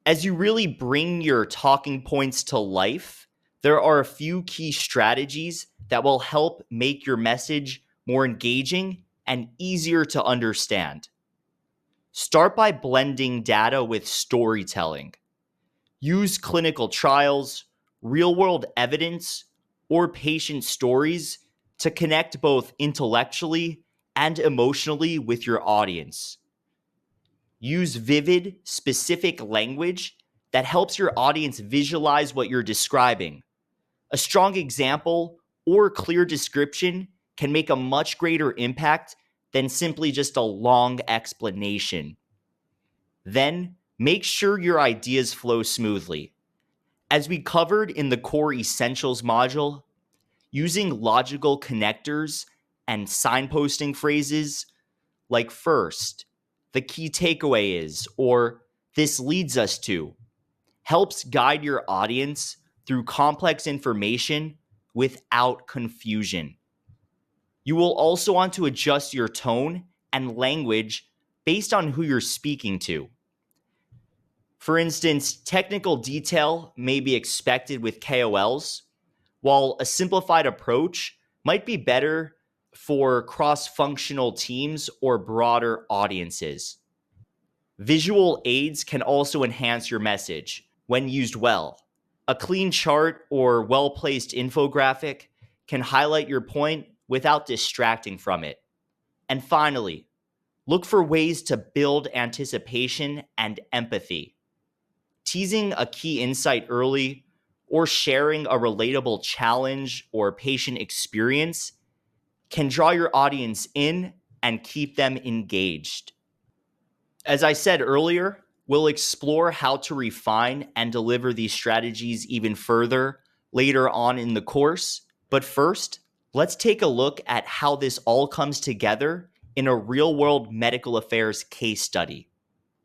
As you really bring your talking points to life, there are a few key strategies that will help make your message more engaging and easier to understand. Start by blending data with storytelling. Use clinical trials, real world evidence, or patient stories to connect both intellectually and emotionally with your audience. Use vivid, specific language that helps your audience visualize what you're describing. A strong example or clear description can make a much greater impact than simply just a long explanation. Then, make sure your ideas flow smoothly. As we covered in the Core Essentials module, using logical connectors and signposting phrases like first, the key takeaway is, or this leads us to, helps guide your audience through complex information without confusion. You will also want to adjust your tone and language based on who you're speaking to. For instance, technical detail may be expected with KOLs, while a simplified approach might be better for cross-functional teams or broader audiences. Visual aids can also enhance your message when used well. A clean chart or well-placed infographic can highlight your point without distracting from it. And finally, look for ways to build anticipation and empathy. Teasing a key insight early or sharing a relatable challenge or patient experience can draw your audience in and keep them engaged. As I said earlier, we'll explore how to refine and deliver these strategies even further later on in the course. But first, let's take a look at how this all comes together in a real-world medical affairs case study.